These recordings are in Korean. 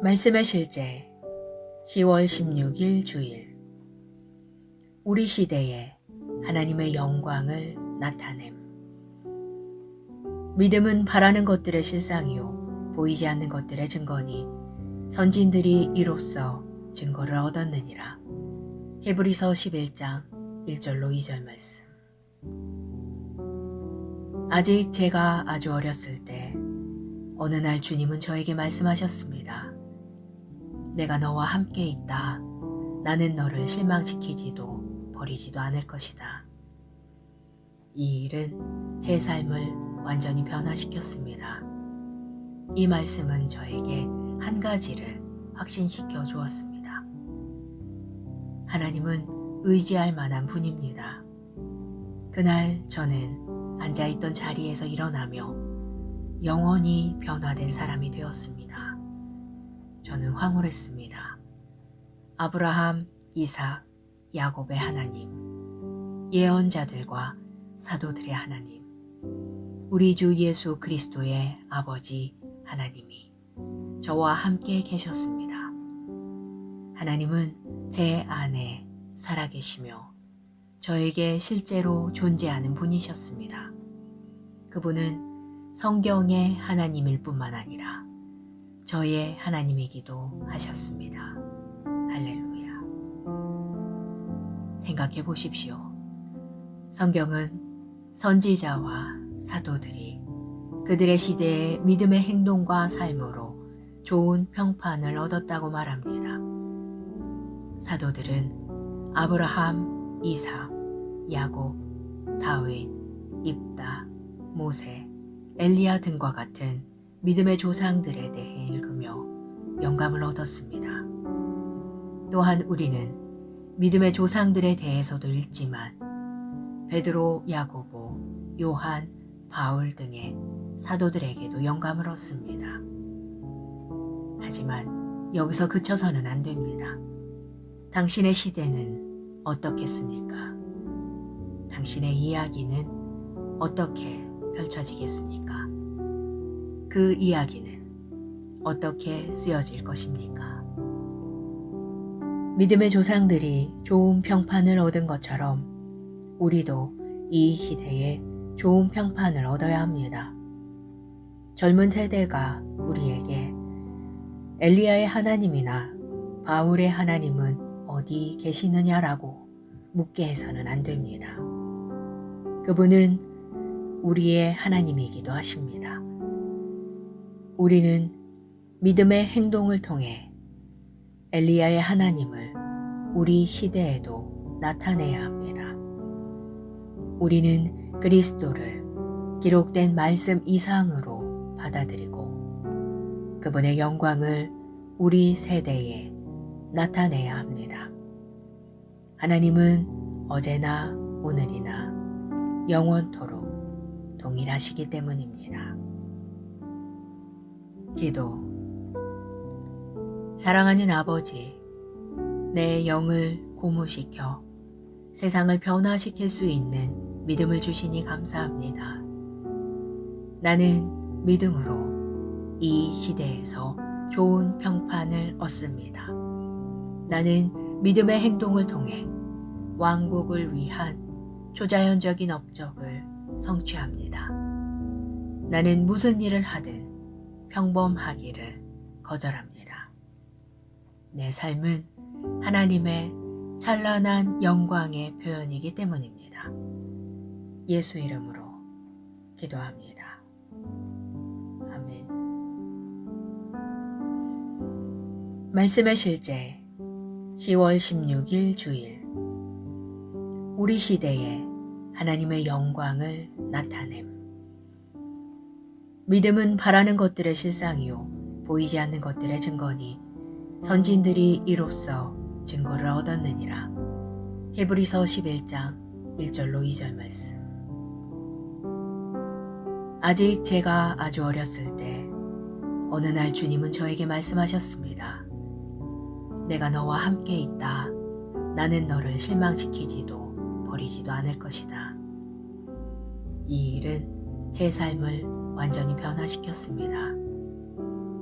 말씀의 실제 10월 16일 주일. 우리 시대에 하나님의 영광을 나타냄. 믿음은 바라는 것들의 실상이요 보이지 않는 것들의 증거니 선진들이 이로써 증거를 얻었느니라. 히브리서 11장 1절로 2절 말씀. 아직 제가 아주 어렸을 때 어느 날 주님은 저에게 말씀하셨습니다. 내가 너와 함께 있다. 나는 너를 실망시키지도 버리지도 않을 것이다. 이 일은 제 삶을 완전히 변화시켰습니다. 이 말씀은 저에게 한 가지를 확신시켜 주었습니다. 하나님은 의지할 만한 분입니다. 그날 저는 앉아있던 자리에서 일어나며 영원히 변화된 사람이 되었습니다. 저는 황홀했습니다. 아브라함, 이삭, 야곱의 하나님, 예언자들과 사도들의 하나님, 우리 주 예수 그리스도의 아버지 하나님이 저와 함께 계셨습니다. 하나님은 제 안에 살아계시며 저에게 실제로 존재하는 분이셨습니다. 그분은 성경의 하나님일 뿐만 아니라 저의 하나님이기도 하셨습니다. 할렐루야. 생각해 보십시오. 성경은 선지자와 사도들이 그들의 시대의 믿음의 행동과 삶으로 좋은 평판을 얻었다고 말합니다. 사도들은 아브라함, 이삭, 야곱, 다윗, 입다, 모세, 엘리야 등과 같은 믿음의 조상들에 대해 읽으며 영감을 얻었습니다. 또한 우리는 믿음의 조상들에 대해서도 읽지만 베드로, 야고보, 요한, 바울 등의 사도들에게도 영감을 얻습니다. 하지만 여기서 그쳐서는 안 됩니다. 당신의 시대는 어떻겠습니까? 당신의 이야기는 어떻게 펼쳐지겠습니까? 그 이야기는 어떻게 쓰여질 것입니까? 믿음의 조상들이 좋은 평판을 얻은 것처럼 우리도 이 시대에 좋은 평판을 얻어야 합니다. 젊은 세대가 우리에게 엘리야의 하나님이나 바울의 하나님은 어디 계시느냐라고 묻게 해서는 안 됩니다. 그분은 우리의 하나님이기도 하십니다. 우리는 믿음의 행동을 통해 엘리야의 하나님을 우리 시대에도 나타내야 합니다. 우리는 그리스도를 기록된 말씀 이상으로 받아들이고 그분의 영광을 우리 세대에 나타내야 합니다. 하나님은 어제나 오늘이나 영원토록 동일하시기 때문입니다. 기도. 사랑하는 아버지, 내 영을 고무시켜 세상을 변화시킬 수 있는 믿음을 주시니 감사합니다. 나는 믿음으로 이 시대에서 좋은 평판을 얻습니다. 나는 믿음의 행동을 통해 왕국을 위한 초자연적인 업적을 성취합니다. 나는 무슨 일을 하든 평범하기를 거절합니다. 내 삶은 하나님의 찬란한 영광의 표현이기 때문입니다. 예수 이름으로 기도합니다. 아멘. 말씀의 실제 10월 16일 주일. 우리 시대에 하나님의 영광을 나타냄. 믿음은 바라는 것들의 실상이요 보이지 않는 것들의 증거니 선진들이 이로써 증거를 얻었느니라. 히브리서 11장 1절로 2절 말씀. 아직 제가 아주 어렸을 때 어느 날 주님은 저에게 말씀하셨습니다. 내가 너와 함께 있다. 나는 너를 실망시키지도 버리지도 않을 것이다. 이 일은 제 삶을 완전히 변화시켰습니다.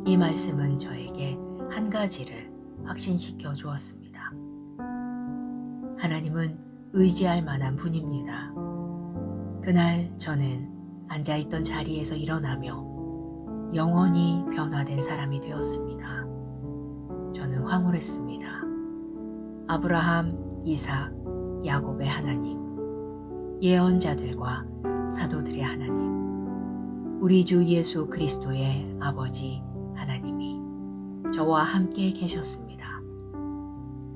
이 말씀은 저에게 한 가지를 확신시켜 주었습니다. 하나님은 의지할 만한 분입니다. 그날 저는 앉아있던 자리에서 일어나며 영원히 변화된 사람이 되었습니다. 저는 황홀했습니다. 아브라함, 이삭, 야곱의 하나님, 예언자들과 사도들의 하나님, 우리 주 예수 그리스도의 아버지 하나님이 저와 함께 계셨습니다.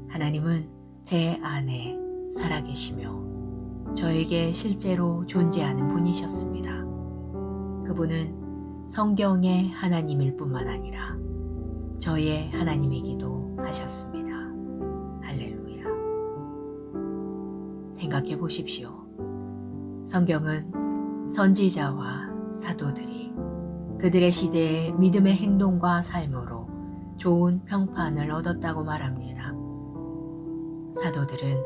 하나님은 제 안에 살아계시며 저에게 실제로 존재하는 분이셨습니다. 그분은 성경의 하나님일 뿐만 아니라 저의 하나님이기도 하셨습니다. 할렐루야. 생각해 보십시오. 성경은 선지자와 사도들이 그들의 시대의 믿음의 행동과 삶으로 좋은 평판을 얻었다고 말합니다. 사도들은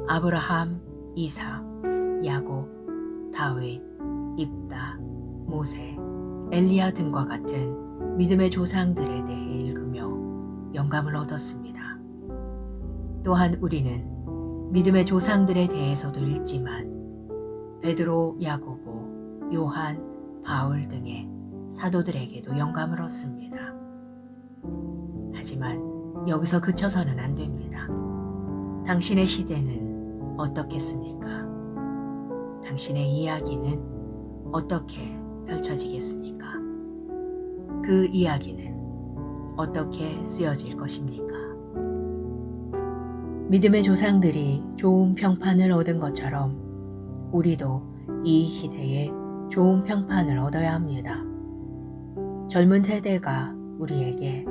아브라함, 이삭, 야곱, 다윗, 입다, 모세, 엘리야 등과 같은 믿음의 조상들에 대해 읽으며 영감을 얻었습니다. 또한 우리는 믿음의 조상들에 대해서도 읽지만 베드로, 야고보, 요한, 바울 등의 사도들에게도 영감을 얻습니다. 하지만 여기서 그쳐서는 안 됩니다. 당신의 시대는 어떻겠습니까? 당신의 이야기는 어떻게 펼쳐지겠습니까? 그 이야기는 어떻게 쓰여질 것입니까? 믿음의 조상들이 좋은 평판을 얻은 것처럼 우리도 이 시대에 좋은 평판을 얻어야 합니다. 젊은 세대가 우리에게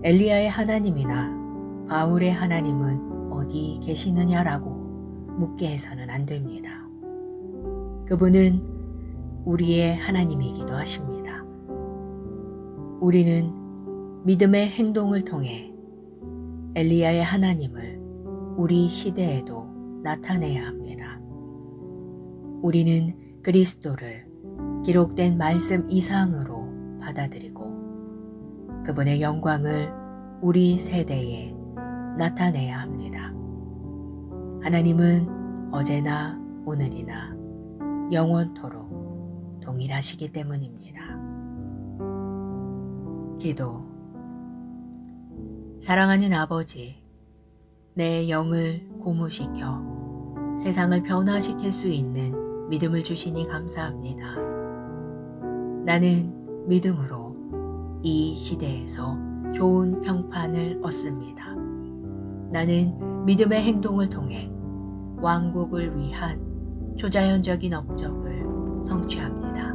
엘리야의 하나님이나 바울의 하나님은 어디 계시느냐라고 묻게 해서는 안 됩니다. 그분은 우리의 하나님이기도 하십니다. 우리는 믿음의 행동을 통해 엘리야의 하나님을 우리 시대에도 나타내야 합니다. 우리는 그리스도를 기록된 말씀 이상으로 받아들이고 그분의 영광을 우리 세대에 나타내야 합니다. 하나님은 어제나 오늘이나 영원토록 동일하시기 때문입니다. 기도. 사랑하는 아버지, 내 영을 고무시켜 세상을 변화시킬 수 있는 믿음을 주시니 감사합니다. 나는 믿음으로 이 시대에서 좋은 평판을 얻습니다. 나는 믿음의 행동을 통해 왕국을 위한 초자연적인 업적을 성취합니다.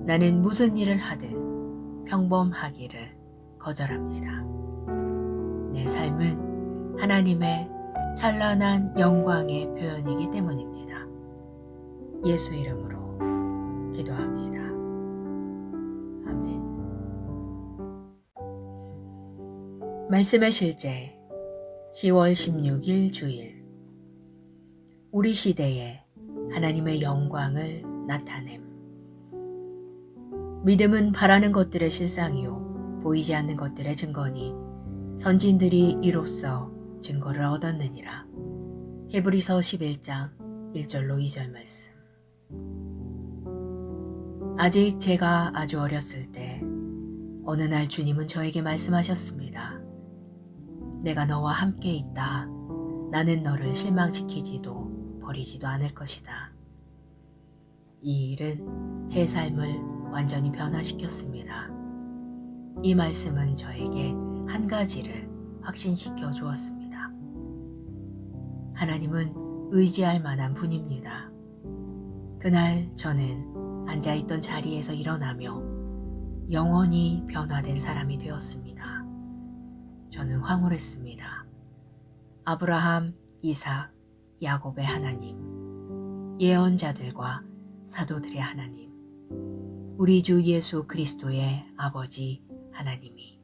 나는 무슨 일을 하든 평범하기를 거절합니다. 내 삶은 하나님의 찬란한 영광의 표현이기 때문입니다. 예수 이름으로 기도합니다. 아멘. 말씀의 실제 10월 16일 주일. 우리 시대에 하나님의 영광을 나타냄. 믿음은 바라는 것들의 실상이요 보이지 않는 것들의 증거니 선진들이 이로써 증거를 얻었느니라. 히브리서 11장 1절로 2절 말씀. 아직 제가 아주 어렸을 때 어느 날 주님은 저에게 말씀하셨습니다. 내가 너와 함께 있다. 나는 너를 실망시키지도 버리지도 않을 것이다. 이 일은 제 삶을 완전히 변화시켰습니다. 이 말씀은 저에게 한 가지를 확신시켜 주었습니다. 하나님은 의지할 만한 분입니다. 그날 저는 앉아있던 자리에서 일어나며 영원히 변화된 사람이 되었습니다. 저는 황홀했습니다. 아브라함, 이삭, 야곱의 하나님, 예언자들과 사도들의 하나님, 우리 주 예수 그리스도의 아버지 하나님이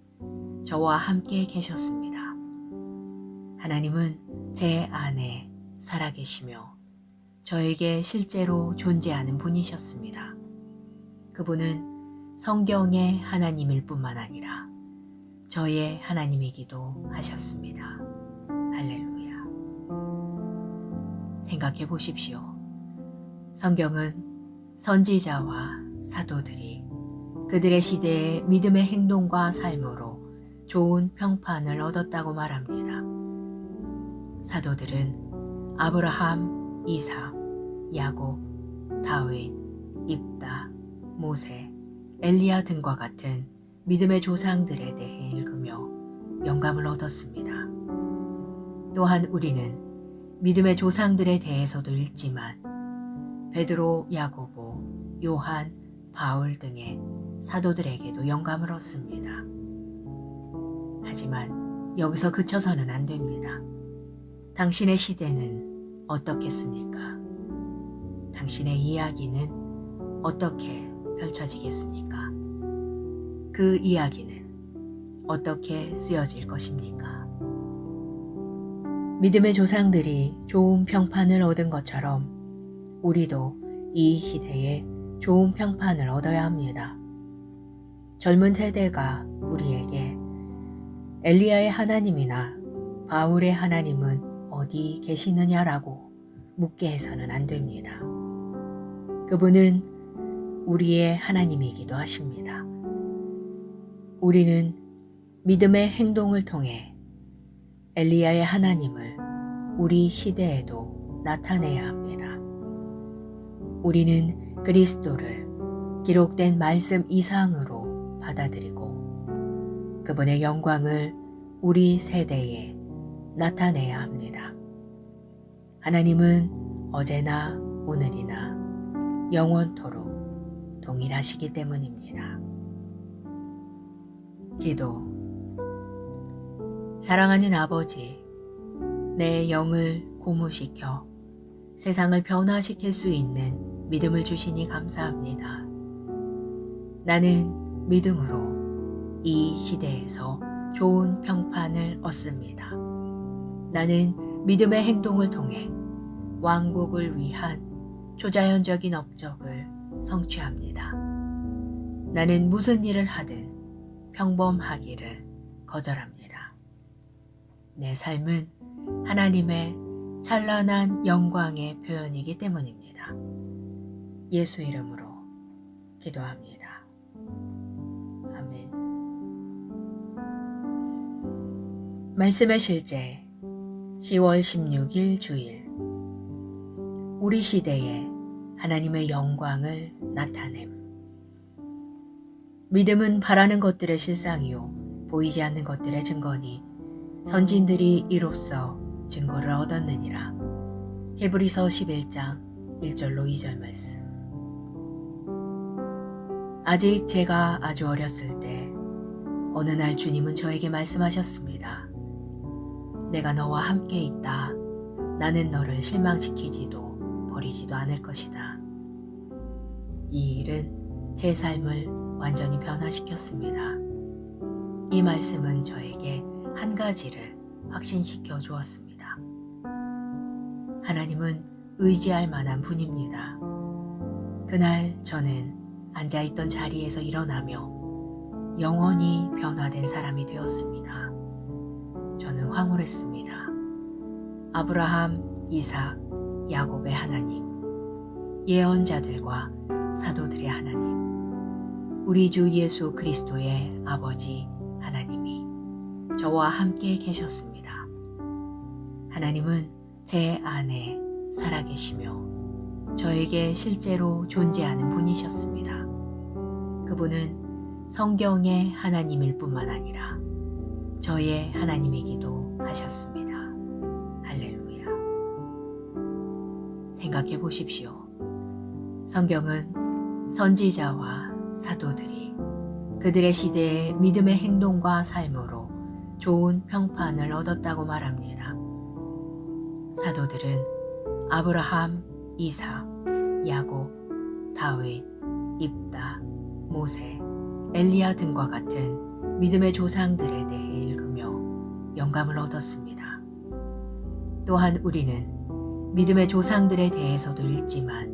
저와 함께 계셨습니다. 하나님은 제 안에 살아계시며 저에게 실제로 존재하는 분이셨습니다. 그분은 성경의 하나님일 뿐만 아니라 저의 하나님이기도 하셨습니다. 할렐루야. 생각해 보십시오. 성경은 선지자와 사도들이 그들의 시대의 믿음의 행동과 삶으로 좋은 평판을 얻었다고 말합니다. 사도들은 아브라함, 이삭, 야곱, 다윗, 입다, 모세, 엘리야 등과 같은 믿음의 조상들에 대해 읽으며 영감을 얻었습니다. 또한 우리는 믿음의 조상들에 대해서도 읽지만 베드로, 야고보, 요한, 바울 등의 사도들에게도 영감을 얻습니다. 하지만 여기서 그쳐서는 안 됩니다. 당신의 시대는 어떻겠습니까? 당신의 이야기는 어떻게 펼쳐지겠습니까? 그 이야기는 어떻게 쓰여질 것입니까? 믿음의 조상들이 좋은 평판을 얻은 것처럼 우리도 이 시대에 좋은 평판을 얻어야 합니다. 젊은 세대가 우리에게 엘리야의 하나님이나 바울의 하나님은 어디 계시느냐라고 묻게 해서는 안 됩니다. 그분은 우리의 하나님이기도 하십니다. 우리는 믿음의 행동을 통해 엘리야의 하나님을 우리 시대에도 나타내야 합니다. 우리는 그리스도를 기록된 말씀 이상으로 받아들이고 그분의 영광을 우리 세대에 나타내야 합니다. 하나님은 어제나 오늘이나 영원토록 동일하시기 때문입니다. 기도. 사랑하는 아버지, 내 영을 고무시켜 세상을 변화시킬 수 있는 믿음을 주시니 감사합니다. 나는 믿음으로 이 시대에서 좋은 평판을 얻습니다. 나는 믿음의 행동을 통해 왕국을 위한 초자연적인 업적을 성취합니다. 나는 무슨 일을 하든 평범하기를 거절합니다. 내 삶은 하나님의 찬란한 영광의 표현이기 때문입니다. 예수 이름으로 기도합니다. 아멘. 말씀의 실제 10월 16일 주일. 우리 시대에 하나님의 영광을 나타냄. 믿음은 바라는 것들의 실상이요 보이지 않는 것들의 증거니 선진들이 이로써 증거를 얻었느니라. 히브리서 11장 1절로 2절 말씀. 아직 제가 아주 어렸을 때 어느 날 주님은 저에게 말씀하셨습니다. 내가 너와 함께 있다. 나는 너를 실망시키지도 버리지도 않을 것이다. 이 일은 제 삶을 완전히 변화시켰습니다. 이 말씀은 저에게 한 가지를 확신시켜 주었습니다. 하나님은 의지할 만한 분입니다. 그날 저는 앉아있던 자리에서 일어나며 영원히 변화된 사람이 되었습니다. 저는 황홀했습니다. 아브라함, 이삭, 야곱의 하나님, 예언자들과 사도들의 하나님, 우리 주 예수 그리스도의 아버지 하나님이 저와 함께 계셨습니다. 하나님은 제 안에 살아계시며 저에게 실제로 존재하는 분이셨습니다. 그분은 성경의 하나님일 뿐만 아니라 저의 하나님이기도 하셨습니다. 할렐루야. 생각해 보십시오. 성경은 선지자와 사도들이 그들의 시대의 믿음의 행동과 삶으로 좋은 평판을 얻었다고 말합니다. 사도들은 아브라함, 이삭, 야곱, 다윗, 입다, 모세, 엘리야 등과 같은 믿음의 조상들에 대해 읽으며 영감을 얻었습니다. 또한 우리는 믿음의 조상들에 대해서도 읽지만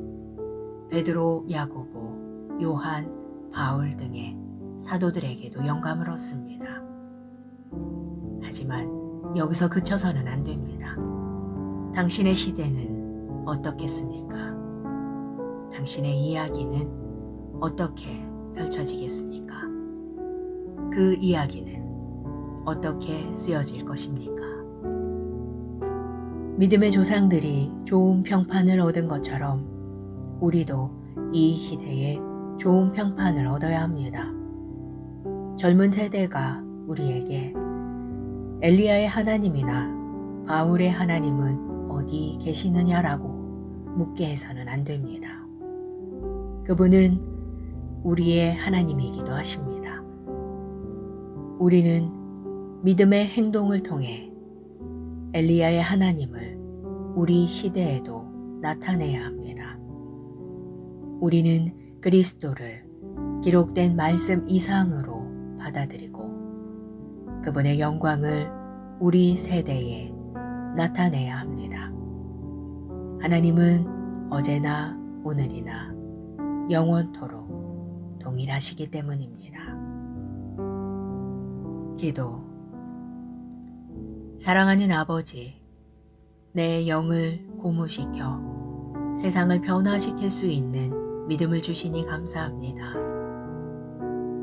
베드로, 야고보, 요한, 바울 등의 사도들에게도 영감을 얻습니다. 하지만 여기서 그쳐서는 안 됩니다. 당신의 시대는 어떻겠습니까? 당신의 이야기는 어떻게 펼쳐지겠습니까? 그 이야기는 어떻게 쓰여질 것입니까? 믿음의 조상들이 좋은 평판을 얻은 것처럼 우리도 이 시대에 좋은 평판을 얻어야 합니다. 젊은 세대가 우리에게 엘리야의 하나님이나 바울의 하나님은 어디 계시느냐라고 묻게 해서는 안 됩니다. 그분은 우리의 하나님이기도 하십니다. 우리는 믿음의 행동을 통해 엘리야의 하나님을 우리 시대에도 나타내야 합니다. 우리는 그리스도를 기록된 말씀 이상으로 받아들이고 그분의 영광을 우리 세대에 나타내야 합니다. 하나님은 어제나 오늘이나 영원토록 동일하시기 때문입니다. 기도. 사랑하는 아버지, 내 영을 고무시켜 세상을 변화시킬 수 있는 믿음을 주시니 감사합니다.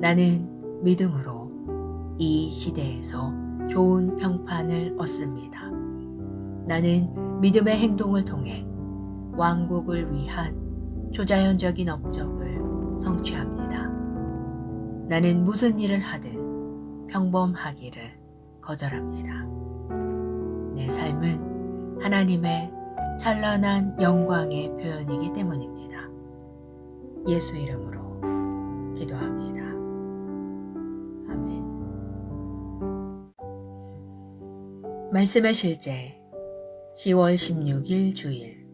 나는 믿음으로 이 시대에서 좋은 평판을 얻습니다. 나는 믿음의 행동을 통해 왕국을 위한 초자연적인 업적을 성취합니다. 나는 무슨 일을 하든 평범하기를 거절합니다. 내 삶은 하나님의 찬란한 영광의 표현이기 때문입니다. 예수 이름으로 기도합니다. 아멘. 말씀의 실제 10월 16일 주일.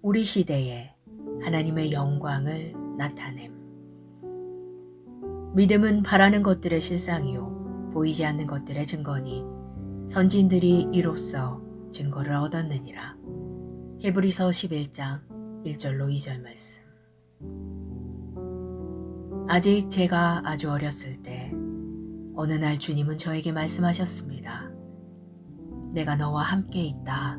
우리 시대에 하나님의 영광을 나타냄. 믿음은 바라는 것들의 실상이요 보이지 않는 것들의 증거니 선진들이 이로써 증거를 얻었느니라. 히브리서 11장 1절로 2절 말씀. 아직 제가 아주 어렸을 때 어느 날 주님은 저에게 말씀하셨습니다. 내가 너와 함께 있다.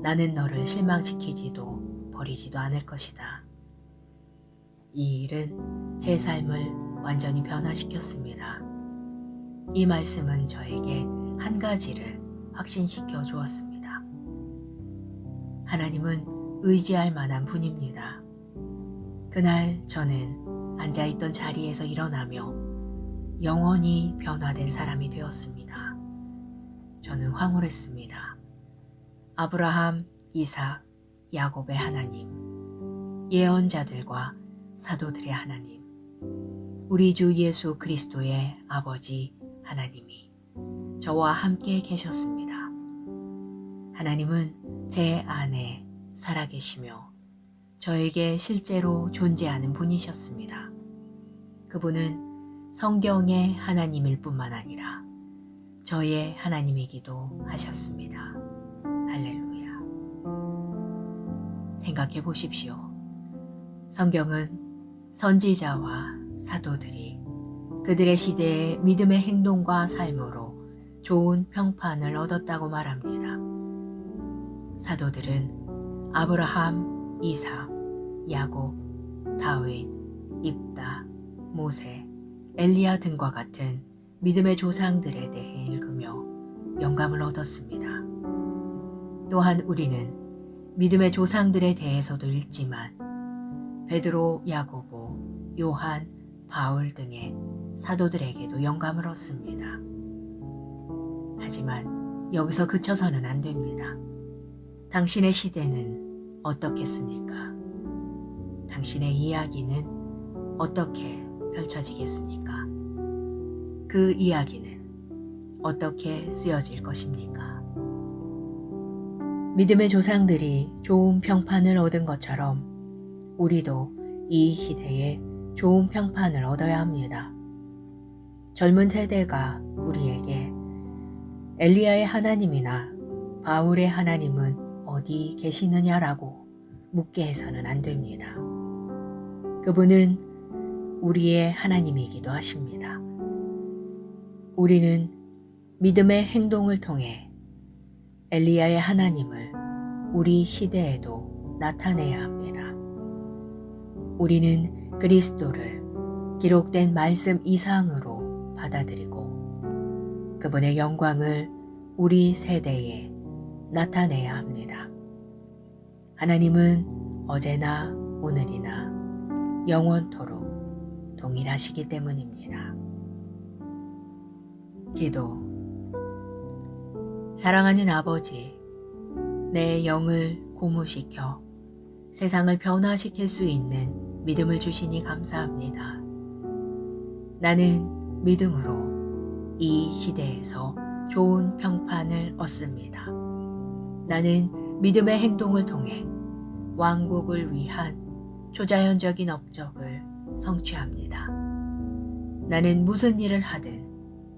나는 너를 실망시키지도 버리지도 않을 것이다. 이 일은 제 삶을 완전히 변화시켰습니다. 이 말씀은 저에게 한 가지를 확신시켜 주었습니다. 하나님은 의지할 만한 분입니다. 그날 저는 앉아있던 자리에서 일어나며 영원히 변화된 사람이 되었습니다. 저는 황홀했습니다. 아브라함, 이삭, 야곱의 하나님, 예언자들과 사도들의 하나님, 우리 주 예수 그리스도의 아버지 하나님이 저와 함께 계셨습니다. 하나님은 제 안에 살아계시며 저에게 실제로 존재하는 분이셨습니다. 그분은 성경의 하나님일 뿐만 아니라 저의 하나님이기도 하셨습니다. 할렐루야. 생각해 보십시오. 성경은 선지자와 사도들이 그들의 시대의 믿음의 행동과 삶으로 좋은 평판을 얻었다고 말합니다. 사도들은 아브라함, 이삭, 야곱, 다윗, 입다, 모세, 엘리야 등과 같은 믿음의 조상들에 대해 읽으며 영감을 얻었습니다. 또한 우리는 믿음의 조상들에 대해서도 읽지만 베드로, 야고보, 요한, 바울 등의 사도들에게도 영감을 얻습니다. 하지만 여기서 그쳐서는 안 됩니다. 당신의 시대는 어떻겠습니까? 당신의 이야기는 어떻게 펼쳐지겠습니까? 그 이야기는 어떻게 쓰여질 것입니까? 믿음의 조상들이 좋은 평판을 얻은 것처럼 우리도 이 시대에 좋은 평판을 얻어야 합니다. 젊은 세대가 우리에게 엘리야의 하나님이나 바울의 하나님은 어디 계시느냐라고 묻게 해서는 안 됩니다. 그분은 우리의 하나님이기도 하십니다. 우리는 믿음의 행동을 통해 엘리야의 하나님을 우리 시대에도 나타내야 합니다. 우리는 그리스도를 기록된 말씀 이상으로 받아들이고 그분의 영광을 우리 세대에 나타내야 합니다. 하나님은 어제나 오늘이나 영원토록 동일하시기 때문입니다. 기도. 사랑하는 아버지, 내 영을 고무시켜 세상을 변화시킬 수 있는 믿음을 주시니 감사합니다. 나는 믿음으로 이 시대에서 좋은 평판을 얻습니다. 나는 믿음의 행동을 통해 왕국을 위한 초자연적인 업적을 성취합니다. 나는 무슨 일을 하든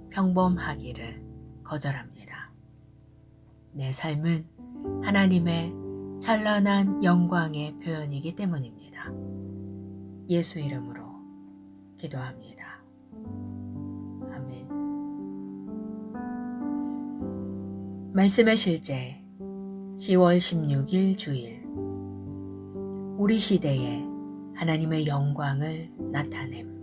평범하기를 거절합니다. 내 삶은 하나님의 찬란한 영광의 표현이기 때문입니다. 예수 이름으로 기도합니다. 아멘. 말씀의 실제 10월 16일 주일. 우리 시대에 하나님의 영광을 나타냄.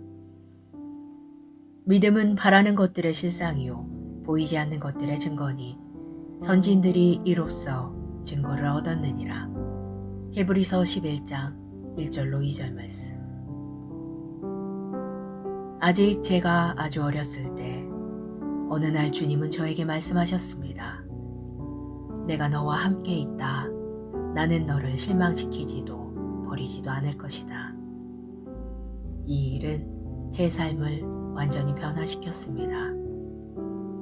믿음은 바라는 것들의 실상이요 보이지 않는 것들의 증거니 선진들이 이로써 증거를 얻었느니라. 히브리서 11장 1절로 2절 말씀. 아직 제가 아주 어렸을 때 어느 날 주님은 저에게 말씀하셨습니다. 내가 너와 함께 있다. 나는 너를 실망시키지도 버리지도 않을 것이다. 이 일은 제 삶을 완전히 변화시켰습니다.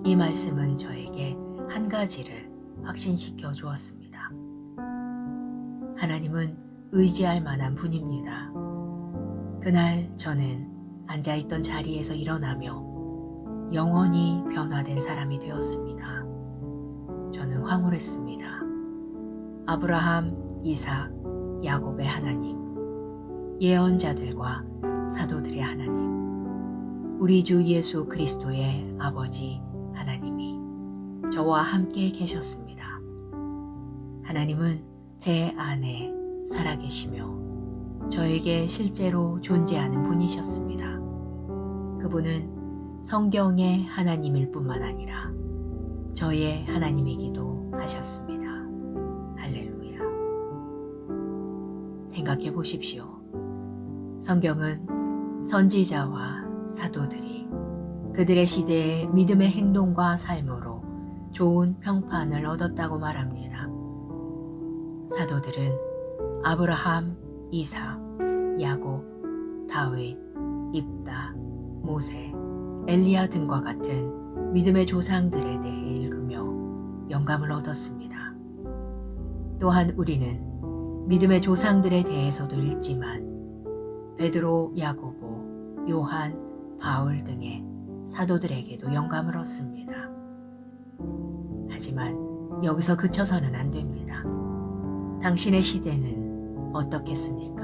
이 말씀은 저에게 한 가지를 확신시켜 주었습니다. 하나님은 의지할 만한 분입니다. 그날 저는 앉아있던 자리에서 일어나며 영원히 변화된 사람이 되었습니다. 저는 황홀했습니다. 아브라함, 이삭, 야곱의 하나님, 예언자들과 사도들의 하나님, 우리 주 예수 그리스도의 아버지 하나님이 저와 함께 계셨습니다. 하나님은 제 안에 살아계시며 저에게 실제로 존재하는 분이셨습니다. 그분은 성경의 하나님일 뿐만 아니라 저의 하나님이기도 하셨습니다. 할렐루야. 생각해 보십시오. 성경은 선지자와 사도들이 그들의 시대의 믿음의 행동과 삶으로 좋은 평판을 얻었다고 말합니다. 사도들은 아브라함, 이삭, 야곱, 다윗, 입다, 모세, 엘리야 등과 같은 믿음의 조상들에 대해 읽으며 영감을 얻었습니다. 또한 우리는 믿음의 조상들에 대해서도 읽지만 베드로, 야고보, 요한, 바울 등의 사도들에게도 영감을 얻습니다. 하지만 여기서 그쳐서는 안 됩니다. 당신의 시대는 어떻겠습니까?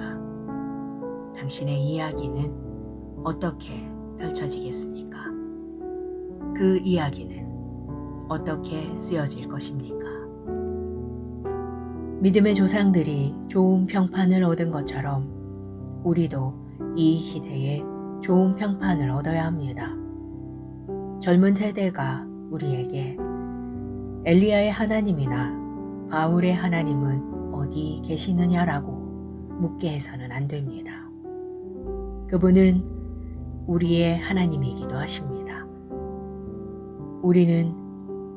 당신의 이야기는 어떻게 펼쳐지겠습니까? 그 이야기는 어떻게 쓰여질 것입니까? 믿음의 조상들이 좋은 평판을 얻은 것처럼 우리도 이 시대에 좋은 평판을 얻어야 합니다. 젊은 세대가 우리에게 엘리야의 하나님이나 바울의 하나님은 어디 계시느냐라고 묻게 해서는 안 됩니다. 그분은 우리의 하나님이기도 하십니다. 우리는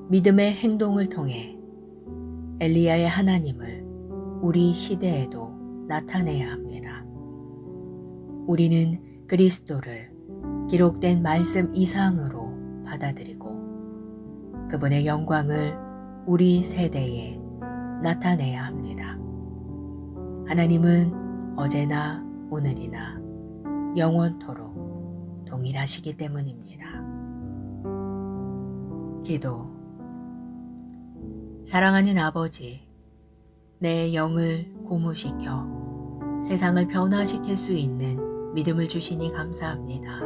믿음의 행동을 통해 엘리야의 하나님을 우리 시대에도 나타내야 합니다. 우리는 그리스도를 기록된 말씀 이상으로 받아들이고 그분의 영광을 우리 세대에 나타내야 합니다. 하나님은 어제나 오늘이나 영원토록 동일하시기 때문입니다. 기도. 사랑하는 아버지, 내 영을 고무시켜 세상을 변화시킬 수 있는 믿음을 주시니 감사합니다.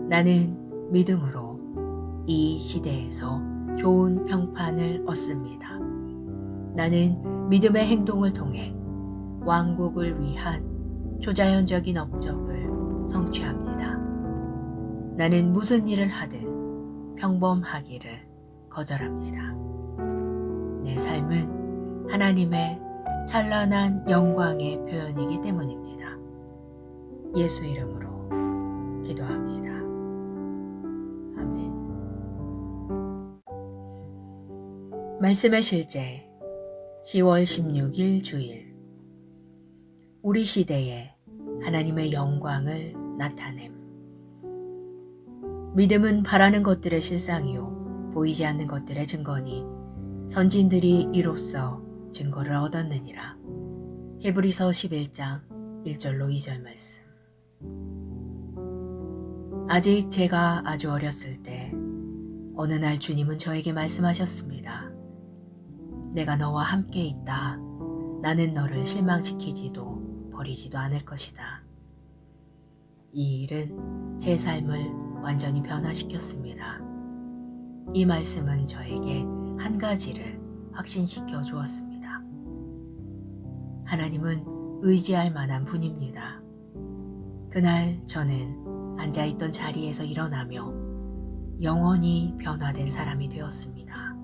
나는 믿음으로 이 시대에서 좋은 평판을 얻습니다. 나는 믿음의 행동을 통해 왕국을 위한 초자연적인 업적을 성취합니다. 나는 무슨 일을 하든 평범하기를 거절합니다. 내 삶은 하나님의 찬란한 영광의 표현이기 때문입니다. 예수 이름으로 기도합니다. 아멘. 말씀의 실제 10월 16일 주일. 우리 시대에 하나님의 영광을 나타냄. 믿음은 바라는 것들의 실상이요 보이지 않는 것들의 증거니 선진들이 이로써 증거를 얻었느니라. 히브리서 11장 1절로 2절 말씀. 아직 제가 아주 어렸을 때 어느 날 주님은 저에게 말씀하셨습니다. 내가 너와 함께 있다. 나는 너를 실망시키지도 버리지도 않을 것이다. 이 일은 제 삶을 완전히 변화시켰습니다. 이 말씀은 저에게 한 가지를 확신시켜 주었습니다. 하나님은 의지할 만한 분입니다. 그날 저는 앉아있던 자리에서 일어나며 영원히 변화된 사람이 되었습니다.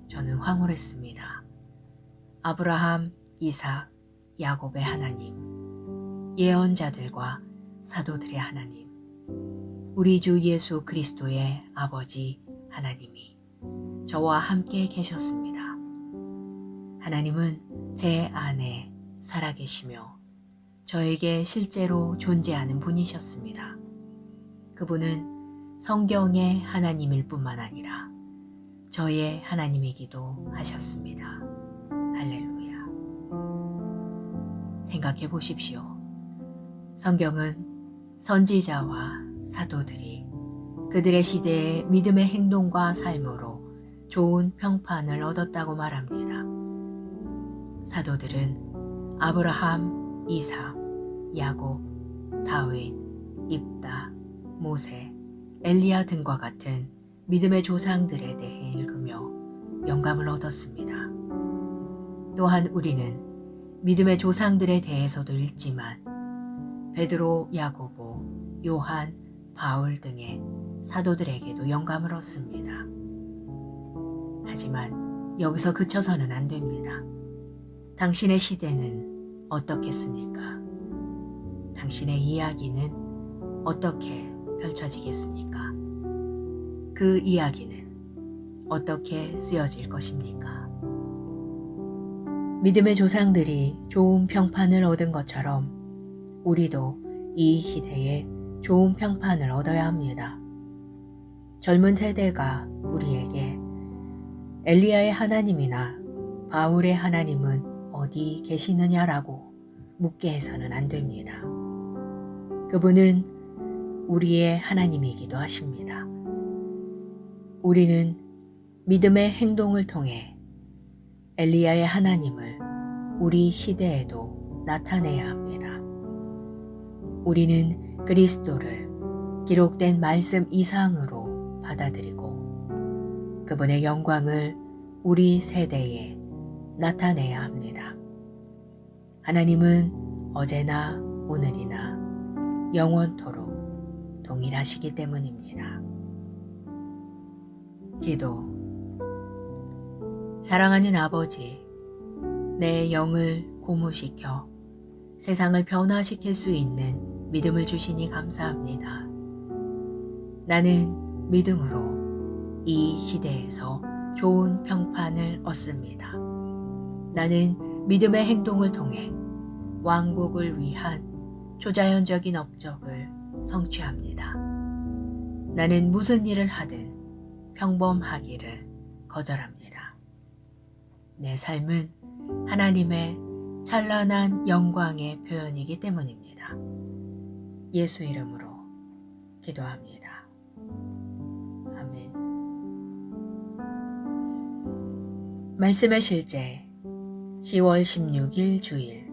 저는 황홀했습니다. 아브라함, 이삭, 야곱의 하나님, 예언자들과 사도들의 하나님, 우리 주 예수 그리스도의 아버지 하나님이 저와 함께 계셨습니다. 하나님은 제 안에 살아계시며 저에게 실제로 존재하는 분이셨습니다. 그분은 성경의 하나님일 뿐만 아니라 저의 하나님이기도 하셨습니다. 할렐루야. 생각해 보십시오. 성경은 선지자와 사도들이 그들의 시대의 믿음의 행동과 삶으로 좋은 평판을 얻었다고 말합니다. 사도들은 아브라함, 이삭, 야곱, 다윗, 입다, 모세, 엘리야 등과 같은 믿음의 조상들에 대해 읽으며 영감을 얻었습니다. 또한 우리는 믿음의 조상들에 대해서도 읽지만 베드로, 야고보, 요한, 바울 등의 사도들에게도 영감을 얻습니다. 하지만 여기서 그쳐서는 안 됩니다. 당신의 시대는 어떻겠습니까? 당신의 이야기는 어떻게 펼쳐지겠습니까? 그 이야기는 어떻게 쓰여질 것입니까? 믿음의 조상들이 좋은 평판을 얻은 것처럼 우리도 이 시대에 좋은 평판을 얻어야 합니다. 젊은 세대가 우리에게 엘리야의 하나님이나 바울의 하나님은 어디 계시느냐라고 묻게 해서는 안 됩니다. 그분은 우리의 하나님이기도 하십니다. 우리는 믿음의 행동을 통해 엘리야의 하나님을 우리 시대에도 나타내야 합니다. 우리는 그리스도를 기록된 말씀 이상으로 받아들이고 그분의 영광을 우리 세대에 나타내야 합니다. 하나님은 어제나 오늘이나 영원토록 동일하시기 때문입니다. 기도. 사랑하는 아버지, 내 영을 고무시켜 세상을 변화시킬 수 있는 믿음을 주시니 감사합니다. 나는 믿음으로 이 시대에서 좋은 평판을 얻습니다. 나는 믿음의 행동을 통해 왕국을 위한 초자연적인 업적을 성취합니다. 나는 무슨 일을 하든 평범하기를 거절합니다. 내 삶은 하나님의 찬란한 영광의 표현이기 때문입니다. 예수 이름으로 기도합니다. 아멘. 말씀의 실제 10월 16일 주일.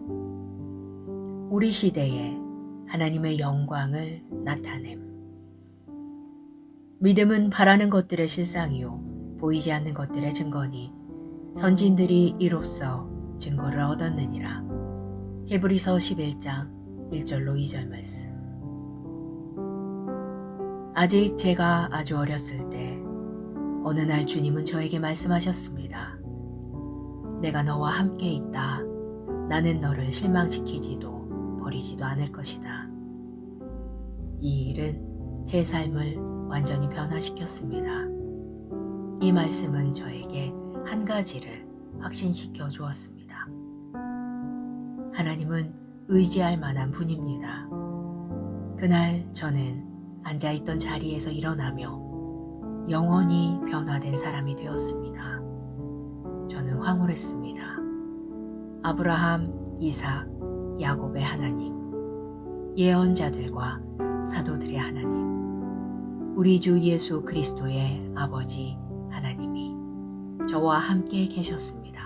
우리 시대에 하나님의 영광을 나타냄. 믿음은 바라는 것들의 실상이요 보이지 않는 것들의 증거니 선진들이 이로써 증거를 얻었느니라. 히브리서 11장 1절로 2절 말씀. 아직 제가 아주 어렸을 때 어느 날 주님은 저에게 말씀하셨습니다. 내가 너와 함께 있다. 나는 너를 실망시키지도 버리지도 않을 것이다. 이 일은 제 삶을 완전히 변화시켰습니다. 이 말씀은 저에게 한 가지를 확신시켜 주었습니다. 하나님은 의지할 만한 분입니다. 그날 저는 앉아있던 자리에서 일어나며 영원히 변화된 사람이 되었습니다. 저는 황홀했습니다. 아브라함, 이삭, 야곱의 하나님, 예언자들과 사도들의 하나님, 우리 주 예수 그리스도의 아버지 하나님이 저와 함께 계셨습니다.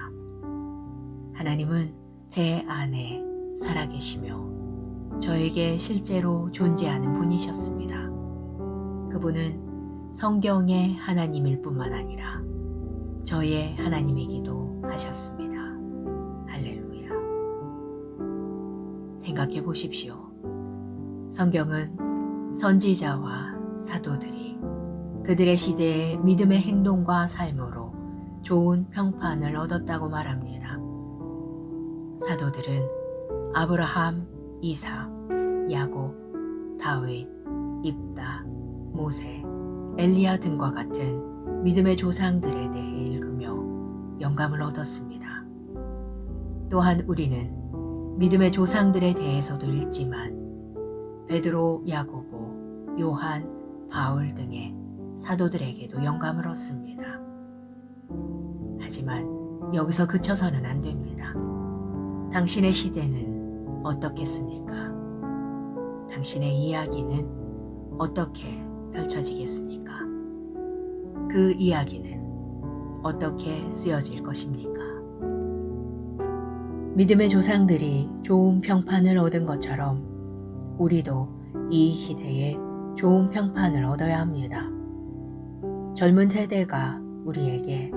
하나님은 제 안에 살아계시며 저에게 실제로 존재하는 분이셨습니다. 그분은 성경의 하나님일 뿐만 아니라 저의 하나님이기도 하셨습니다. 할렐루야. 생각해 보십시오. 성경은 선지자와 사도들이 그들의 시대의 믿음의 행동과 삶으로 좋은 평판을 얻었다고 말합니다. 사도들은 아브라함, 이삭, 야곱, 다윗, 입다, 모세, 엘리야 등과 같은 믿음의 조상들에 대해 읽으며 영감을 얻었습니다. 또한 우리는 믿음의 조상들에 대해서도 읽지만 베드로, 야고보, 요한, 바울 등의 사도들에게도 영감을 얻습니다. 하지만 여기서 그쳐서는 안 됩니다. 당신의 시대는 어떻겠습니까? 당신의 이야기는 어떻게 펼쳐지겠습니까? 그 이야기는 어떻게 쓰여질 것입니까? 믿음의 조상들이 좋은 평판을 얻은 것처럼 우리도 이 시대에 좋은 평판을 얻어야 합니다. 젊은 세대가 우리에게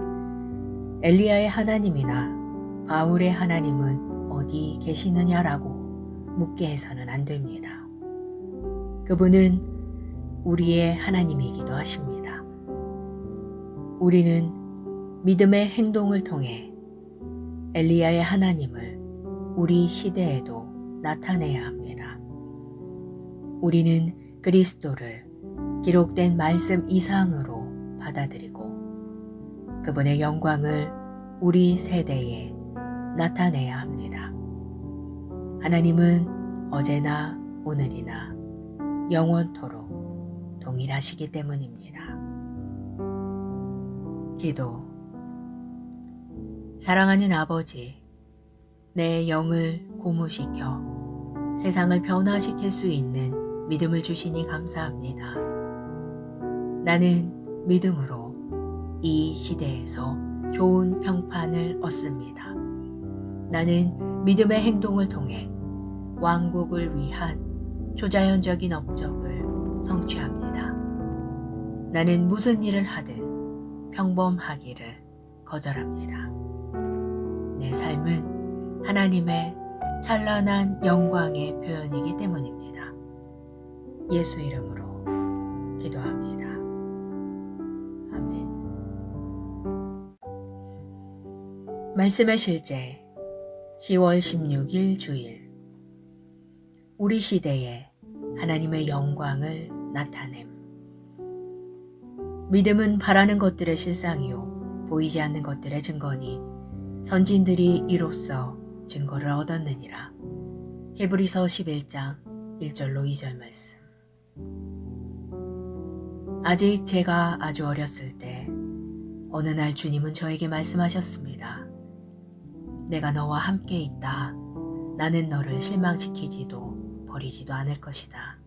엘리야의 하나님이나 바울의 하나님은 어디 계시느냐라고 묻게 해서는 안 됩니다. 그분은 우리의 하나님이기도 하십니다. 우리는 믿음의 행동을 통해 엘리야의 하나님을 우리 시대에도 나타내야 합니다. 우리는 그리스도를 기록된 말씀 이상으로 받아들이고 그분의 영광을 우리 세대에 나타내야 합니다. 하나님은 어제나 오늘이나 영원토록 동일하시기 때문입니다. 기도. 사랑하는 아버지, 내 영을 고무시켜 세상을 변화시킬 수 있는 믿음을 주시니 감사합니다. 나는 믿음으로 이 시대에서 좋은 평판을 얻습니다. 나는 믿음의 행동을 통해 왕국을 위한 초자연적인 업적을 성취합니다. 나는 무슨 일을 하든 평범하기를 거절합니다. 내 삶은 하나님의 찬란한 영광의 표현이기 때문입니다. 예수 이름으로 기도합니다. 아멘. 말씀의 실제 10월 16일 주일. 우리 시대에 하나님의 영광을 나타냄. 믿음은 바라는 것들의 실상이요 보이지 않는 것들의 증거니 선진들이 이로써 증거를 얻었느니라. 히브리서 11장 1절로 2절 말씀. 아직 제가 아주 어렸을 때 어느 날 주님은 저에게 말씀하셨습니다. 내가 너와 함께 있다. 나는 너를 실망시키지도 버리지도 않을 것이다.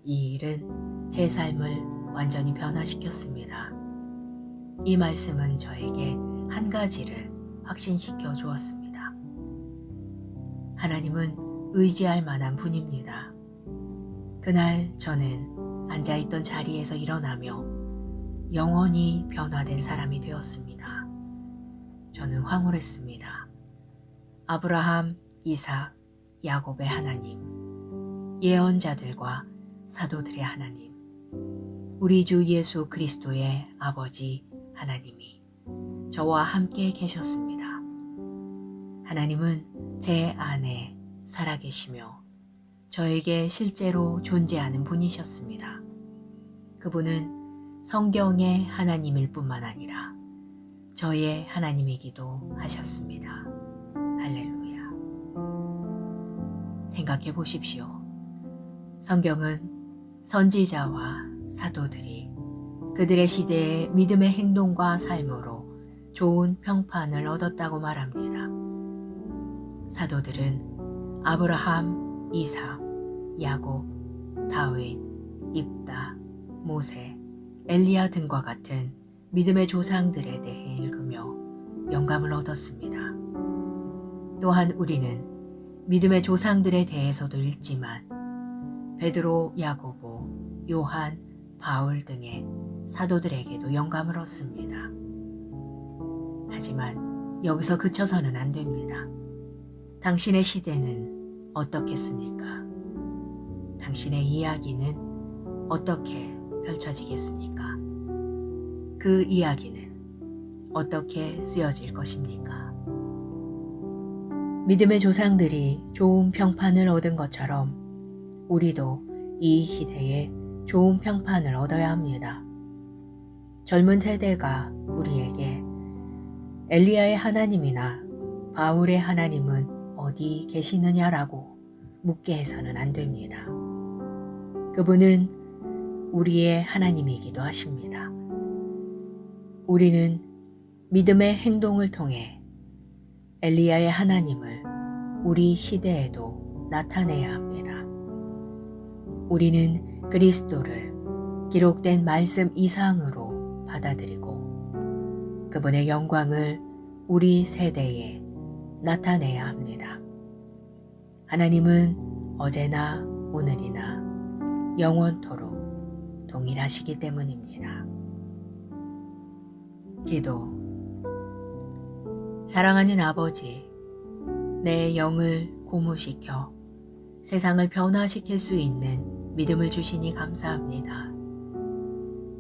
이 일은 제 삶을 완전히 변화시켰습니다. 이 말씀은 저에게 한 가지를 확신시켜 주었습니다. 하나님은 의지할 만한 분입니다. 그날 저는 앉아있던 자리에서 일어나며 영원히 변화된 사람이 되었습니다. 저는 황홀했습니다. 아브라함, 이삭, 야곱의 하나님, 예언자들과 사도들의 하나님, 우리 주 예수 그리스도의 아버지 하나님이 저와 함께 계셨습니다. 하나님은 제 안에 살아계시며 저에게 실제로 존재하는 분이셨습니다. 그분은 성경의 하나님일 뿐만 아니라 저의 하나님이기도 하셨습니다. 할렐루야. 생각해 보십시오. 성경은 선지자와 사도들이 그들의 시대의 믿음의 행동과 삶으로 좋은 평판을 얻었다고 말합니다. 사도들은 아브라함, 이삭, 야곱, 다윗, 입다, 모세, 엘리야 등과 같은 믿음의 조상들에 대해 읽으며 영감을 얻었습니다. 또한 우리는 믿음의 조상들에 대해서도 읽지만 베드로, 야고보, 요한, 바울 등의 사도들에게도 영감을 얻습니다. 하지만 여기서 그쳐서는 안 됩니다. 당신의 시대는 어떻겠습니까? 당신의 이야기는 어떻게 펼쳐지겠습니까? 그 이야기는 어떻게 쓰여질 것입니까? 믿음의 조상들이 좋은 평판을 얻은 것처럼 우리도 이 시대에 좋은 평판을 얻어야 합니다. 젊은 세대가 우리에게 엘리야의 하나님이나 바울의 하나님은 어디 계시느냐라고 묻게 해서는 안 됩니다. 그분은 우리의 하나님이기도 하십니다. 우리는 믿음의 행동을 통해 엘리야의 하나님을 우리 시대에도 나타내야 합니다. 우리는 그리스도를 기록된 말씀 이상으로 받아들이고 그분의 영광을 우리 세대에 나타내야 합니다. 하나님은 어제나 오늘이나 영원토록 동일하시기 때문입니다. 기도. 사랑하는 아버지, 내 영을 고무시켜 세상을 변화시킬 수 있는 믿음을 주시니 감사합니다.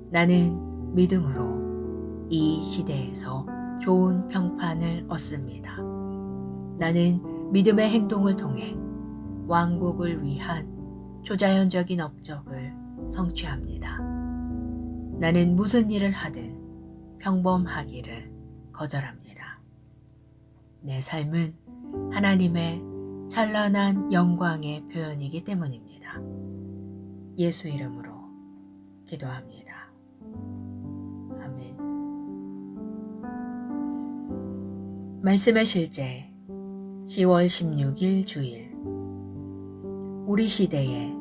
나는 믿음으로 이 시대에서 좋은 평판을 얻습니다. 나는 믿음의 행동을 통해 왕국을 위한 초자연적인 업적을 성취합니다. 나는 무슨 일을 하든 평범하기를 거절합니다. 내 삶은 하나님의 찬란한 영광의 표현이기 때문입니다. 예수 이름으로 기도합니다. 아멘. 말씀의 실제 10월 16일 주일. 우리 시대에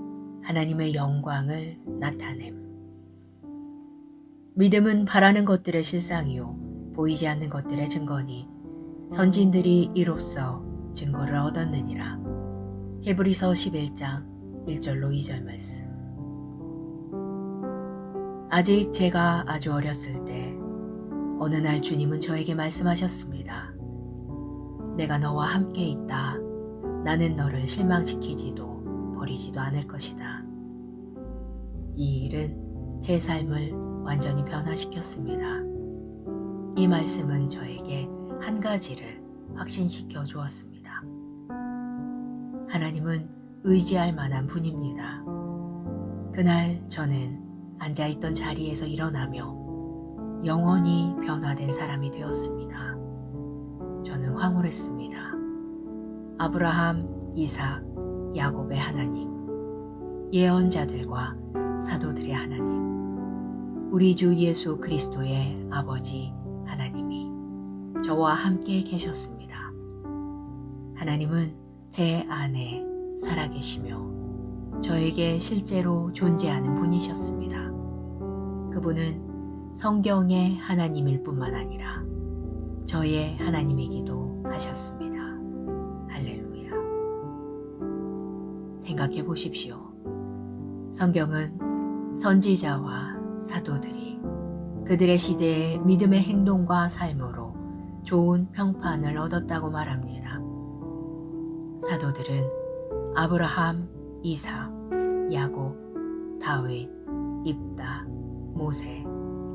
하나님의 영광을 나타냄. 믿음은 바라는 것들의 실상이요 보이지 않는 것들의 증거니 선진들이 이로써 증거를 얻었느니라. 히브리서 11장 1절로 2절 말씀. 아직 제가 아주 어렸을 때 어느 날 주님은 저에게 말씀하셨습니다. 내가 너와 함께 있다. 나는 너를 실망시키지도 버리지도 않을 것이다. 이 일은 제 삶을 완전히 변화시켰습니다. 이 말씀은 저에게 한 가지를 확신시켜 주었습니다. 하나님은 의지할 만한 분입니다. 그날 저는 앉아있던 자리에서 일어나며 영원히 변화된 사람이 되었습니다. 저는 황홀했습니다. 아브라함, 이삭, 야곱의 하나님, 예언자들과 사도들의 하나님, 우리 주 예수 그리스도의 아버지 하나님이 저와 함께 계셨습니다. 하나님은 제 안에 살아계시며 저에게 실제로 존재하는 분이셨습니다. 그분은 성경의 하나님일 뿐만 아니라 저의 하나님이기도 하셨습니다. 할렐루야. 생각해 보십시오. 성경은 선지자와 사도들이 그들의 시대의 믿음의 행동과 삶으로 좋은 평판을 얻었다고 말합니다. 사도들은 아브라함, 이삭, 야곱, 다윗, 입다, 모세,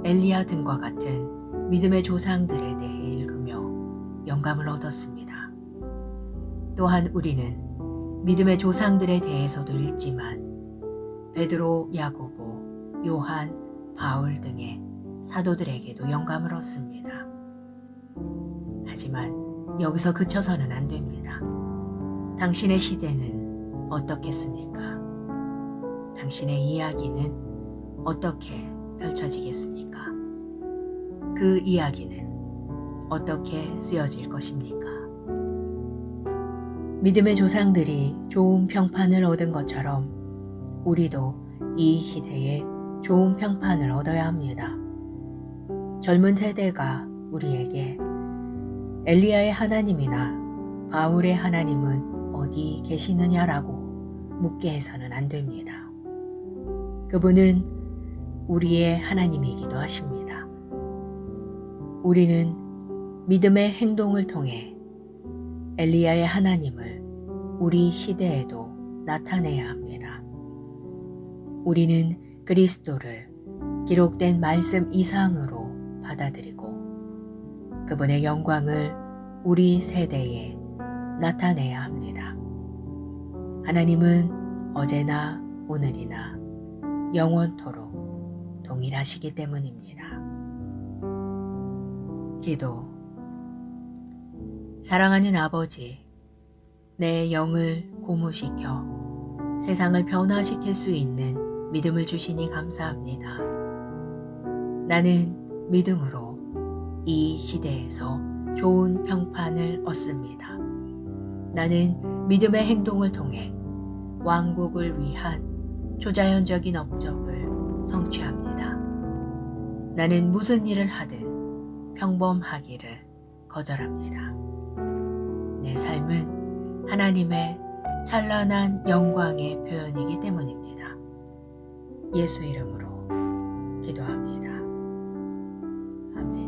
엘리야 등과 같은 믿음의 조상들에 대해 읽으며 영감을 얻었습니다. 또한 우리는 믿음의 조상들에 대해서도 읽지만 베드로, 야고보, 요한, 바울 등의 사도들에게도 영감을 얻습니다. 하지만 여기서 그쳐서는 안 됩니다. 당신의 시대는 어떻겠습니까? 당신의 이야기는 어떻게 펼쳐지겠습니까? 그 이야기는 어떻게 쓰여질 것입니까? 믿음의 조상들이 좋은 평판을 얻은 것처럼 우리도 이 시대에 좋은 평판을 얻어야 합니다. 젊은 세대가 우리에게 엘리야의 하나님이나 바울의 하나님은 어디 계시느냐라고 묻게 해서는 안 됩니다. 그분은 우리의 하나님이기도 하십니다. 우리는 믿음의 행동을 통해 엘리야의 하나님을 우리 시대에도 나타내야 합니다. 우리는 그리스도를 기록된 말씀 이상으로 받아들이고 그분의 영광을 우리 세대에 나타내야 합니다. 하나님은 어제나 오늘이나 영원토록 동일하시기 때문입니다. 기도. 사랑하는 아버지, 내 영을 고무시켜 세상을 변화시킬 수 있는 믿음을 주시니 감사합니다. 나는 믿음으로 이 시대에서 좋은 평판을 얻습니다. 나는 믿음의 행동을 통해 왕국을 위한 초자연적인 업적을 성취합니다. 나는 무슨 일을 하든 평범하기를 거절합니다. 내 삶은 하나님의 찬란한 영광의 표현이기 때문입니다. 예수 이름으로 기도합니다. 아멘.